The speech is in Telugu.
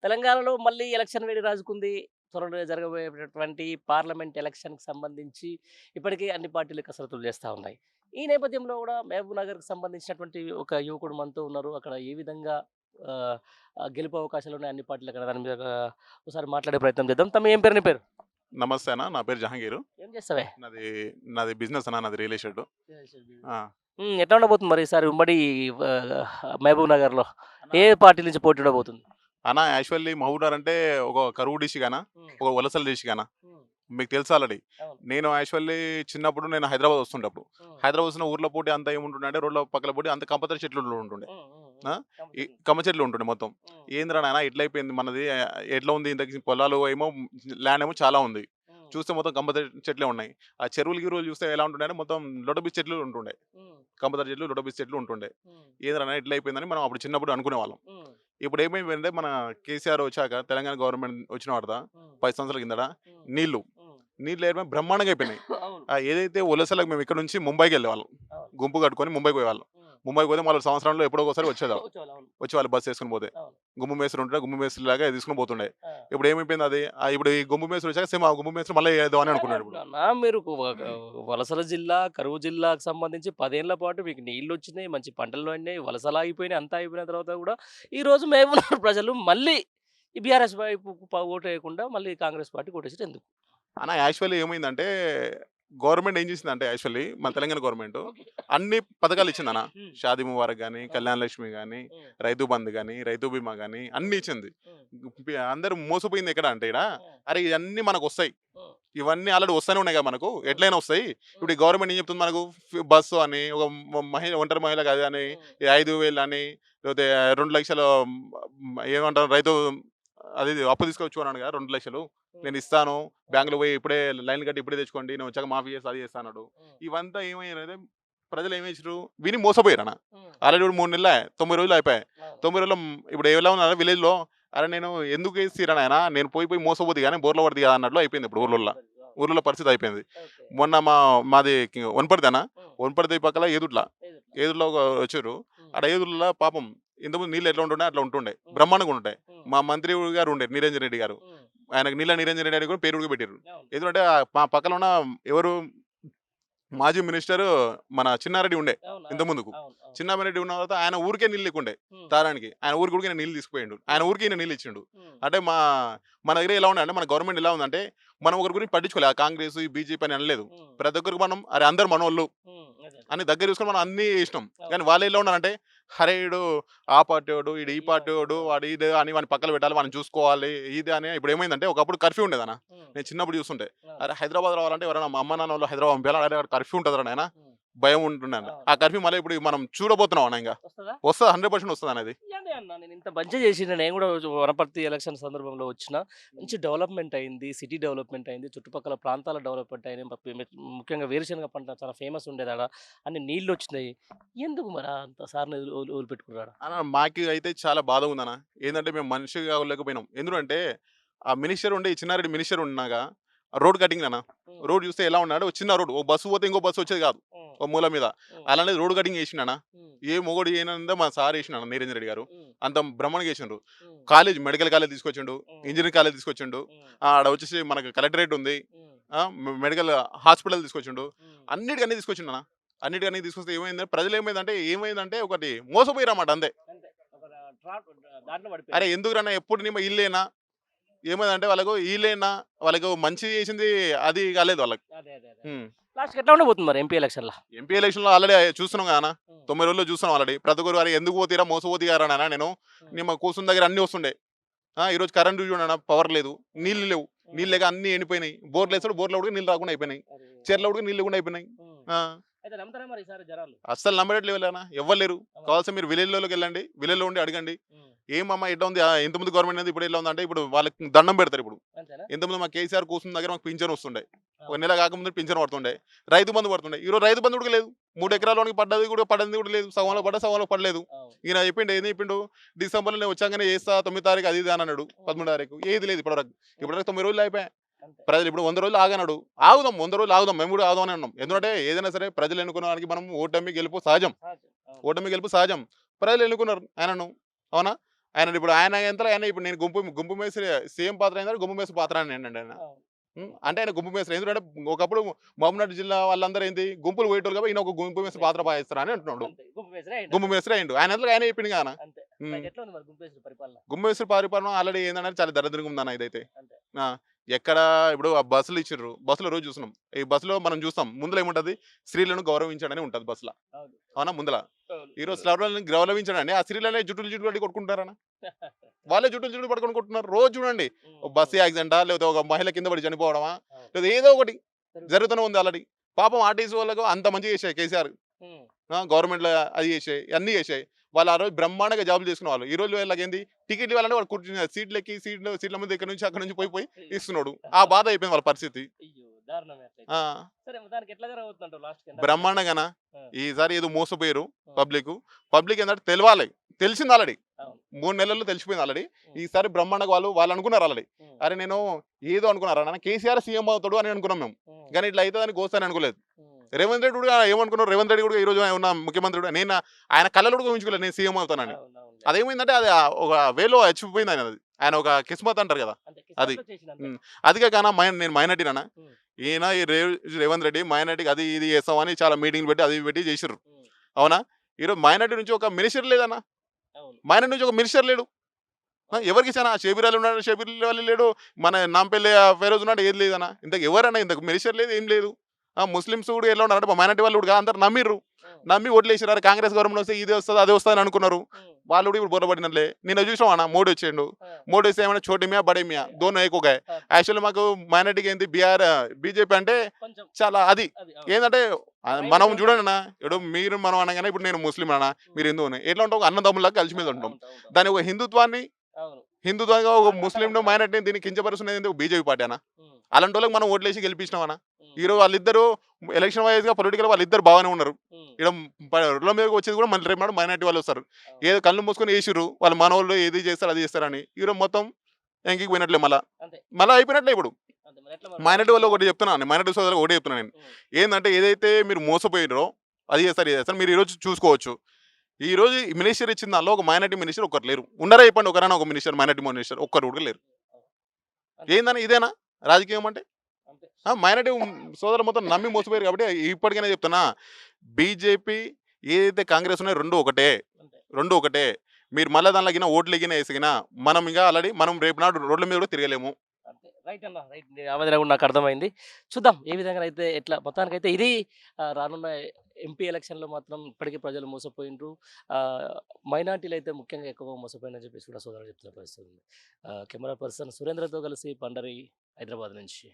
తెలంగాణలో మళ్ళీ ఎలక్షన్ వేడి రాజుకుంది. త్వరలో జరగబోయేటటువంటి పార్లమెంట్ ఎలక్షన్‌కి సంబంధించి ఇప్పటికే అన్ని పార్టీలు కసరత్తులు చేస్తా ఉన్నాయి. ఈ నేపథ్యంలో గూడా మహబూబ్ నగర్‌కి సంబంధించినటువంటి ఒక యువకుడు మనతో ఉన్నారు. అక్కడ ఏ విధంగా ఆహ్, గెలుపు అవకాశాలున్నాయి అన్ని పార్టీలకి అనే దాని మీద ఒకసారి మాట్లాడే ప్రయత్నం చేద్దాం. తమ ఏం పేరు నీ పేరు? నమస్తే అన్న. నా పేరు జహంగీరు. ఏం చేస్తావే? నాది నాది బిజినెస్ అన్న. నాది రియల్ ఎస్టేటు. ఆ! ఎట్లా ఉండబోతుంది మరి ఈసారి ఉమ్మడి మహబూబ్ నగర్‌లో? అన్న ఏ పార్టీ నుంచి పోటీ ఉండబోతుంది? అన్న యాక్చువల్లీ మహబూబ్‌నగర్ అంటే ఒక కరువు డిస్ట్రిక్ట్ హ్మ్. ఒక వలసల డిస్ట్రిక్ట్ హ్మ్. మీకు తెలుసు ఆల్రెడీ. అవును. నేను యాక్చువల్లీ చిన్నప్పుడు నేను హైదరాబాద్ వస్తుండే అప్పుడు. హ్మ్. హైదరాబాద్ వస్తున్న ఊర్లో పోటీ అంతా ఏముంటుండే అంటే రోడ్ల పక్కల పోటీ అంత కంపల్సరీ చెట్లు ఉంటుండే. హ్మ్. హ్మ్. ఆ! హ్మ్. ఈ కంపల్సరీ. కమ్మ చెట్లు ఉంటుండే మొత్తం. హ్మ్. ఏందిరా నాయనా ఇట్లా అయిపోయింది మనది ఎట్లా ఉంది ఇంతకి పొలాలు ఏమో ల్యాండ్ ఏమో చాలా ఉంది. హ్మ్. చూస్తే మొత్తం కంప చెట్లే ఉన్నాయి. ఆ చెరువులు గిరువులు చూస్తే ఎలా ఉంటుండే అంటే మొత్తం లొటబీ చెట్లు ఉంటుండే. హ్మ్. కంప చెట్లు, లొటబీ చెట్లు ఉంటుండే. హ్మ్. ఏందిరా నాయనా ఇట్లా అయిపోయిందని మనం అప్పుడు చిన్నప్పుడు అనుకునేవాళ్ళం. హ్మ్. ఇప్పుడు ఏమైపోయిందంటే మన కేసీఆర్ వచ్చాక తెలంగాణ గవర్నమెంట్ వచ్చిన తర్వాత హ్మ్. 10 సంవత్సరాల కిందట హ్మ్. నీళ్లు, హ్మ్. నీళ్లు ఏమైనా బ్రహ్మాండంగా అయిపోయినాయి. అవును. ఏదైతే వలసలకు మేము ఇక్కడ నుంచి ముంబైకి వెళ్ళేవాళ్ళం. అవును. గుంపు కట్టుకొని ముంబైకి పోయేవాళ్ళం. హ్మ్. ముంబైకి పోతే మళ్ళీ సంవత్సరంలో ఎప్పుడో ఒకసారి వచ్చేవాళ్ళం. వచ్చేవాళ్ళు. అవును. వచ్చేవాళ్ళు బస్సు వేసుకొని పోతే. అవును. గుమ్ము మేస్త్రి ఉంటే గుమ్ము మేస్త్రిలాగా తీసుకొని పోతుండే. ఆ! ఇప్పుడు ఏమైపోయింది అది ఇప్పుడు ఈ గుమ్ము మేస్త్రి వచ్చాక సేమ్ ఆ గుమ్ము మేస్త్రి మళ్ళీ ఏదో అని అదే అనుకున్నాడు ఇప్పుడు. అంటున్నానా మీరు వలసల జిల్లా, కరువు జిల్లాకు సంబంధించి 10 ఏళ్ల పాటు మీకు నీళ్లొచ్చినాయి, మంచి పంటలు పండినాయి, వలసలాగిపోయినాయి. అంతా అయిపోయిన తర్వాత గూడా ఈరోజు మహబూబ్‌నగర్ ప్రజలు మళ్ళీ ఈ బీఆర్ఎస్ వైపుకు ఓటేయకుండా మళ్ళీ కాంగ్రెస్ పార్టీకి ఓటేసారు ఎందుకు? అన్న యాక్చువల్లీ ఏమైందంటే గవర్నమెంట్ ఏం చేసిందంటే యాక్చువల్లీ మన తెలంగాణ గవర్నమెంట్ ఓకే. అన్ని పథకాలు ఇచ్చిందన్న. హ్మ్. షాదీ ముబారక్ గాని, అవును. కళ్యాణ లక్ష్మి గాని, హ్మ్. రైతు బంధు గాని, రైతు బీమా గాని అన్ని హ్మ్. ఇచ్చింది. హ్మ్. అందరూ మోసపోయింది ఎక్కడ అంటే ఈడ హ్మ్. అరే ఇయన్నీ మనకొస్తాయి. హ్మ్. ఇవన్నీ ఆల్రెడీ వస్తూనే ఉన్నాయి కదా మనకు. హ్మ్. ఎట్లైనా వస్తాయి. ఇప్పుడు హ్మ్. ఈ గవర్నమెంట్ ఏం చెప్తుంది మనకు బస్సు అని, ఒక మహిళ ఒంటరి మహిళకి అది అని, హ్మ్. ఈ 5,000 అని, లేకపోతే 2,00,000 ఏమంటారు రైతు అది అప్పు తీసుకొచ్చు అన్నాడు కదా! 2,00,000 హ్మ్. నేను ఇస్తాను. హ్మ్. బ్యాంక్‌లో పోయి ఇప్పుడే లైన్‌లు కట్టి ఇప్పుడే తెచ్చుకోండి. నేను వచ్చాక మాఫీ చేస్తా, అది చేస్తా అన్నాడు. హ్మ్. ఇవంతా ఏమయ్యాయంటే ప్రజలు ఏమి చేసిర్రు విని మోసపోయారన్న. హ్మ్. ఆల్రెడీ ఇప్పుడు 3 నెలలే 90 రోజులు అయిపాయే. అవును. 90 రోజుల్లో ఇప్పుడు ఎలా ఉన్నారు విలేజ్‌లో అరె నేను ఎందుకు ఏసిర్రా నాయనా నేను పోయి పోయి మోసపోద్ది గాని బోర్ల పడద్ది కదా అన్నట్లు అయిపోయింది ఇప్పుడు ఊర్లల్ల. అయిపోయింది పరిస్థితి. అవును. ఊర్లలో పరిస్థితి అయిపోయింది. ఓకే. మొన్న మాది వనపర్తి హ్మ్. వనపర్తి పక్కల ఏదుట్ల. ఎదుట్ల. ఏదుర్లో వచ్చిర్రు. హ్మ్. ఆడ ఏదుర్లలో పాపం ఇంతకుముందు నీళ్ళు ఎట్లా ఉంటుండే అట్లా ఉంటుండే. హ్మ్. బ్రహ్మాండంగా ఉంటుండే. హ్మ్. మా మంత్రి గారు ఉండే నిరంజన్ రెడ్డి గారు. హ్మ్. ఆయనకు నీళ్ళ నిరంజన్ రెడ్డి అని కూడా పేరు కూడా పెట్టిర్రు. అవును. ఎందుకంటే మా పక్కన ఉన్న ఎవరు మాజీ మినిస్టర్ మన చిన్నారెడ్డి ఉండే అవును. అవును. ఇంతకుముందుకు. అవును. అవును. చిన్నారెడ్డి ఉన్న తర్వాత ఆయన ఊరికే నీళ్ళు లేకుండే హ్మ్. తాగడానికి. ఆయన ఊరికి కూడా ఈయన నీళ్ళు తీసుకుపోయిండు. ఆయన హ్మ్. ఊరికి ఈయన నీళ్ళు ఇచ్చిండు. హ్మ్. అంటే మన దగ్గర ఎలా ఉండే అంటే మన గవర్నమెంట్ ఎలా ఉందంటే మనం ఒకరి గురించి పట్టించుకోలే. ఆ కాంగ్రెస్, ఈ బీజేపీ అని అనలేదు. హ్మ్. ప్రతి ఒక్కరికి మనం అరే అందరూ మనోళ్ళు హ్మ్. అదే. అదే. అని దగ్గర తీసుకొని మనం అన్నీ చేసినాం. అవును. కానీ వాళ్ళు ఎలా ఉన్నారంటే అరే ఈడు ఆ పార్టీ వాడు, ఈడు ఈ ఈ పార్టీ పార్టీ వాడు, వాడు. అవును. వాడు ఇది అని వాడిని పక్కన పెట్టాలి, వాడిని చూసుకోవాలి. ఇది అని ఇప్పుడు ఏమైందంటే ఒకప్పుడు కర్ఫ్యూ ఉండేదన్న. హ్మ్. నేను చిన్నప్పుడు చూస్తుంటే. అవును. అరే హైదరాబాద్ రావాలంటే ఎవరైనా మా అమ్మ నాన్న వాళ్ళు హైదరాబాద్ పంపియాలి. అరే కర్ఫ్యూ ఉంటదిరా నాయన హ్మ్. భయం ఉంటుండంట. ఆ అవునవును. కర్ఫ్యూ మళ్ళీ ఇప్పుడు మనం చూడబోతున్నాం అన్న ఇంగ. వస్తదా? వస్తది 100% వస్తదన్న అది. అదే అన్న నేను ఇంత మంచిగా చేసిండు. నేను కూడా వనపర్తి ఎలక్షన్ సందర్భంలో వచ్చిన. హ్మ్. మంచి డెవలప్‌మెంట్ అయింది. సిటీ డెవలప్‌మెంట్ అయింది. చుట్టుపక్కల ప్రాంతాల డెవలప్‌మెంట్ అయినాయి. ముఖ్యంగా వేరుశనగ పంట చాలా ఫేమస్ ఉండేదాడ. అన్ని నీళ్లొచ్చినాయి. ఎందుకు మరి అంత సార్‌ని వదిలిపెట్టుకున్నాడా? అన్న మాకి అయితే చాలా బాధగుందన్న. ఏందంటే మేము మనిషి కాలేకపోయినాం. ఎందుకంటే ఆ మినిస్టర్ ఉండే ఈ చిన్నారెడ్డి మినిస్టర్ ఉన్నాగా రోడ్ కటింగ్ అన్న. హ్మ్. రోడ్ చూస్తే ఎలా ఉన్నాడు ఒక చిన్న రోడ్. ఒక బస్సు పోతే ఇంకో బస్సు వచ్చేది కాదు. హ్మ్. ఒక మూల మీద. హ్మ్. అలాంటిది రోడ్ కటింగ్ చేసిండన్న. హ్మ్. ఏ మొగోడు చేయనందే మా సార్ చేసిండన్న నిరంజన్ రెడ్డి గారు. హ్మ్. అంత బ్రహ్మాండంగా చేసిండ్రు. హ్మ్. కాలేజ్ మెడికల్ కాలేజ్ తీసుకొచ్చిండు. హ్మ్. ఇంజినీరింగ్ కాలేజ్ తీసుకొచ్చిండు. హ్మ్. ఆడ వచ్చేసి మనకు కలెక్టరేట్ ఉంది. హ్మ్. మెడికల్ హాస్పిటల్ తీసుకొచ్చిండు. హ్మ్. అన్నిటికన్నీ తీసుకొచ్చిండన్న. అన్నిటికన్నీ తీసుకొస్తే ఏమైందంటే ప్రజలేమైందంటే ఒకటి మోసపోయారన్నమాట అంతే. అంతే. ఒక దాంట్లో అరే పడిపోయారు. ఎందుకురన్నా ఎప్పుడు ఇల్లేనా? ఏమైందంటే వాళ్ళకు ఈళ్ళేనా? వాళ్ళకు మంచి చేసింది అది కాలేదు వాళ్ళకి. అదే. అదే. అదే. హ్మ్. లాస్ట్‌కి ఎట్లా ఉండబోతుంది మరి ఎంపీ ఎలక్షన్‌ల? ఎంపీ ఎలక్షన్‌లో ఆల్రెడీ చూస్తున్నాం కదన్న. హ్మ్. 90 రోజుల్లో చూస్తున్నాం ఆల్రెడీ. ప్రతి ఒక్కరు "అరె ఎందుకు పోతిర్రా మోసపోతిగారా నాయనా నేను. హ్మ్. నేను మా కూర్చున్న దగ్గర అన్నీ వస్తుండే. ఈరోజు కరెంట్ చూడన్నా పవర్ లేదు. హ్మ్. నీళ్ళు లేవు. నీళ్ళు హ్మ్. లేక అన్నీ ఎండిపోయినాయి. హ్మ్. బోర్‌లో కూడా నీళ్ళు రాకుండా అయిపోయినాయి. అరే! చెర్లో అవును. కూడా నీళ్ళు లేకుండా అయిపోయినాయి. హ్మ్. ఆ! అయితే నమ్ముతారా మరి ఈసారి జనాలు? అస్సలు నమ్మేటట్లేవులేనా ఎవ్వరు లేరు. నమ్మట్లే. కావాల్సిన మీరు విలేజ్‌లోకెళ్ళండి. హ్మ్. విలేజ్‌లో ఉండి అడగండి. హ్మ్. ఏమమ్మా ఎట్లా ఉంది? ఇంతకుముందు గవర్నమెంట్ అనేది ఇప్పుడు ఎట్లా ఉందంటే ఇప్పుడు వాళ్ళకి దండం పెడతారిప్పుడు. అంతేనా? ఇంతకుముందు మా కేసీఆర్ కూర్చున్న దగ్గర మాకు పింఛన్ వస్తుండే. ఒక అవును. నెల కాకముందు పింఛన్ పడుతుండే. రైతు బంధు పడుతుండే. ఈరోజు రైతు బంధు కూడా లేదు. 3 అవును. ఎకరాలోనికి పడ్డది కూడా లేదు. సగంలో అవును. పడ్డా, సగంలో పడలేదు. అవును. ఈయన చెప్పిండు ఏం చెప్పిండు? డిసెంబర్‌లో నేను వచ్చాకనే చేస్తా 9 తారీఖు అది ఇది అని అన్నాడు. హ్మ్. 13 తారీఖు. ఏది లేదు ఇప్పటివరకు. హ్మ్. ఇప్పటివరకు 9 రోజులు అయిపాయే. అంతే. ప్రజలు ఇప్పుడు 100 రోజులు ఆగన్నాడు. ఆగుదాం 100 రోజులు ఆగుదాం. మేము కూడా ఆగుదాం అని అన్నాం. హ్మ్. ఎందుకంటే ఏదైనా సరే ప్రజలు ఎన్నుకున్న దానికి మనం ఓటమి, గెలుపు సహజం. సహజం. అవును. ఓటమి, గెలుపు సహజం. ప్రజలు ఎన్నుకున్నారు ఆయనను. అవునా? ఇప్పుడు ఆయన ఇప్పుడు నేను గుంపు మేస్త్రి సీఎం పాత్ర అయిందంటే గుంపు మేస్త్రి పాత్ర అని ఏంటండి ఆయన. అవును. అంటే ఆయన గుంపు మేస్త్రి ఎందుకంటే ఒకప్పుడు మహబూబ్‌నగర్ జిల్లా వాళ్ళందరూ ఏంది గుంపులు పోయేటోళ్ళు కాబట్టి ఈయన ఒక గుంపు మేస్త్రి పాత్ర పాటిస్తారా అని అంటున్నాడు. అంతే. గుంపు మేస్త్రి అయ్యిండు గుంపు అంతే. మేస్త్రి అయిండు. ఆయన అంతలో ఆయన చెప్పిండు గాన. అంతే. హ్మ్. ఎట్లా ఉంది మరి గుంపు మేస్త్రి పరిపాలన? గుంపు మేస్త్రి పరిపాలన ఆల్రెడీ ఏందంటే చాలా దరిద్రంగా ఉందన్న ఇదైతే. అంతే. ఆ! ఎక్కడ ఇప్పుడు ఆ బస్సులు ఇచ్చిర్రు. బస్సులో రోజు చూస్తున్నాం. ఈ బస్సులో మనం చూస్తాం. ముందుల ఏముంటది? స్త్రీలను గౌరవించడని ఉంటది బస్సుల. అవును. అవునా ముందల. అవును. ఈరోజు స్త్రీలను గౌరవించడండి ఆ స్త్రీలనే జుట్టులు పట్టి కొట్టుకుంటారన్న. వాళ్ళే జుట్టులు పట్టుకొని కొట్టుకున్నారు. రోజు చూడండి. హ్మ్. ఓ బస్సు యాక్సిడెంటా? లేకపోతే ఒక మహిళ కింద పడి చనిపోవడమా? అవును. లేదా ఏదో ఒకటి జరుగుతుంది. జరుగుతూనే ఉంది ఆల్రెడీ. పాపం ఆర్టీసీ వాళ్ళకు అంత మంచిగా చేశాయి కేసీఆర్. హ్మ్. గవర్నమెంట్‌లో అది చేశాయి. అన్నీ చేశాయి. వాళ్ళు ఆ రోజు బ్రహ్మాండంగా జాబులు చేసుకునేవాళ్ళు. ఈ రోజు వీళ్ళకేంది టికెట్లు ఇవ్వాలంటే వాళ్ళు కూర్చుని సీట్లెక్కి సీట్ల ముందు ఇక్కడి నుంచి అక్కడి నుంచి పోయి ఇస్తున్నాడు. ఆ బాధ అయిపోయింది వాళ్ళ పరిస్థితి. అయ్యో! దారుణమే అట్లయితే. ఆ! సరే మొత్తానికి ఎట్లా జరగబోతుందంటావు లాస్ట్‌కి ఎండాకాలం? బ్రహ్మాండంగానా ఆ! ఈసారి ఏదో మోసపోయారు ఆ! పబ్లిక్. పబ్లిక్ ఏందంటే తెలవాలి. తెలిసింది ఆల్రెడీ. అవును. 3 నెలల్లో తెలిసిపోయింది ఆల్రెడీ. హ్మ్. ఈసారి బ్రహ్మాండంగా వాళ్ళు అనుకున్నారు ఆల్రెడీ. హ్మ్. అరే నేను ఏదో అనుకున్నారా నాన్న కేసీఆర్ సీఎం అవుతాడు అని అనుకున్నాం మేము. హ్మ్. కానీ ఇట్లా అయితదని గోస్తాని అనుకోలేదు. హ్మ్. రేవంత్ రెడ్డి కూడా ఏమనుకున్నారు? రేవంత్ రెడ్డి కూడా ఈరోజు ఉన్న ముఖ్యమంత్రి కూడా నేను ఆయన కళ్ళలో కూడా ఊహించుకోలేదు నేను సీఎం అవుతానని. అవునవునులే. అదేమైందంటే అది ఒక వేలో అచ్చిపోయింది ఆయనది. ఆయన ఒక కిస్మత్ అంటారు కదా! అంతే. అది. కిస్మత్‌లో చేసిండు అంతే. అదికే కాన నేను మైనారిటీనన్నా. హ్మ్. ఈయన ఈ రేవంత్ రెడ్డి మైనారిటీకి అది ఇది చేస్తామని చాలా మీటింగ్‌లు పెట్టి అది ఇవి పెట్టి చేసిర్రు. హ్మ్. అవునా? ఈరోజు మైనారిటీ నుంచి ఒక మినిస్టర్ లేదన్న. అవును. మైనారిటీ నుంచి ఒక మినిస్టర్ లేడు. అవును. ఎవరికి ఇచ్చానా? షబీర్ అలీ ఉన్నాడు. షబీర్ అలీ లేడు. మన నాంపల్లి ఫెరోజ్ ఉన్నాడు. ఏది లేదన్న. ఇంతకు ఎవరన్నా ఇంతకు మినిస్టర్ లేదు. ఏం లేదు. ముస్లిమ్స్ కూడా ఎలా ఉన్నారంటే మైనారిటీ వాళ్ళు కూడా అందరూ నమ్మిర్రు. హ్మ్. నమ్మి ఓట్లేసిర్రు. అరే కాంగ్రెస్ గవర్నమెంట్ వస్తే ఇది వస్తది, అది వస్తది అని అనుకున్నారు. హ్మ్. వాళ్ళు కూడా ఇప్పుడు బుర్రపడినట్లే. నిన్న చూసినావా అన్న మోడీ వచ్చిండు. ఆ! మోడీ వస్తే ఏమైనా చోటి మియా, బడే మియా దోనో ఏక్ హో గయే. అంతే. యాక్చువల్లీ మాకు మైనారిటీకి ఏంది బీజేపీ అంటే కొంచెం చాలా అది. అది. అవును. ఏందంటే మనం మైండ్‌లో చూడండి ఉంటది. అన్న. ఇప్పుడు అవును. మీరు మనం అనగానే ఇప్పుడు నేను ముస్లిం అన్న. మీరు హ్మ్. హిందువుని. ఎట్లా ఉంటాం? అన్నదమ్ముల్లాగా కలిసి ఆ! మీద ఉంటాం. అవును. దాని ఒక హిందుత్వాన్ని అవును. హిందుత్వంగా ఒక వాళ్ళు ముస్లింను, అడ్డగడతారు. అవును. మైనారిటీని దీన్ని కించపరుస్తున్నది ఎందుకు బీజేపీ పార్టీ అనా? హ్మ్. అలాంటోళ్ళకి మనం ఓట్లేసి గెలిపించినామనా? హ్మ్. ఈరోజు వాళ్ళిద్దరూ ఎలక్షన్ వైస్‌గా పొలిటికల్‌గా వాళ్ళిద్దరు బాగానే ఉన్నారు. హ్మ్. ఈడ రోడ్ల మీదకి వచ్చేది కూడా మళ్ళీ రేపు నాడు మైనారిటీ వాళ్ళు వస్తారు. అవును. ఏదో కళ్ళు మూసుకొని ఏసిర్రు. వాళ్ళు మనోళ్ళు ఏది చేస్తారు అది చేస్తారని. ఈరోజు మొత్తం ఎంకికి పోయినట్లే మళ్ళా. అంతే. మళ్ళా అయిపోయినట్లే ఇప్పుడు. అంతే. మరి ఎట్లా మరి మైనారిటీ లాస్ట్‌కి వాళ్ళు ఏం ఒకటి మరి? చెప్తున్నాను. మైనారిటీ సోదరులకు ఒకటే చెప్తున్నా నేను. హ్మ్. ఏందంటే ఏదైతే మీరు మోసపోయిర్రో అది చేస్తారు, ఇది చేస్తారు. మీరు ఈరోజు చూసుకోవచ్చు. ఈరోజు ఈ మినిస్టర్ ఇచ్చిన దానిలో ఒక మైనారిటీ మినిస్టర్ ఒక్కరు లేరు. ఉన్నారా చెప్పండి ఒకరైనా ఒక మినిస్టర్ మైనారిటీ మినిస్టర్ ఒక్కరు కూడా లేరు. అవును. అంతే. ఏందని ఇదేనా రాజకీయం అంటే? అంతే. మైనారిటీ సోదరులు మొత్తం నమ్మి మోసపోయారు కాబట్టి ఇప్పటికైనా చెప్తున్నా. బీజేపీ ఏదైతే కాంగ్రెస్ ఉన్నాయో 2 ఒకటే. అంతే. 2 ఒకటే. మీరు మళ్ళా దాంట్లో గిన ఓట్లు గిన ఏసిగిన మనం ఇంక ఆల్రెడీ మనం రేపు నాడు రోడ్ల మీద కూడా తిరగలేము. అంతే. రైట్ అన్న. రైట్. నీ ఆవేదన కూడా నాకు అర్థమైంది. చూద్దాం ఏ విధంగానైతే ఎట్లా మొత్తానికైతే ఇది రానున్న ఎంపీ ఎలక్షన్‌లో మాత్రం ఇప్పటికే ప్రజలు మోసపోయిండ్రు. ఆహ్, మైనారిటీలైతే ముఖ్యంగా ఎక్కువగా మోసపోయిందని చెప్పేసి కూడా సోదరులు చెప్తున్న పరిస్థితి ఉంది. కెమెరా పర్సన్ సురేంద్రతో కలిసి పండరి హైదరాబాద్ నుంచి.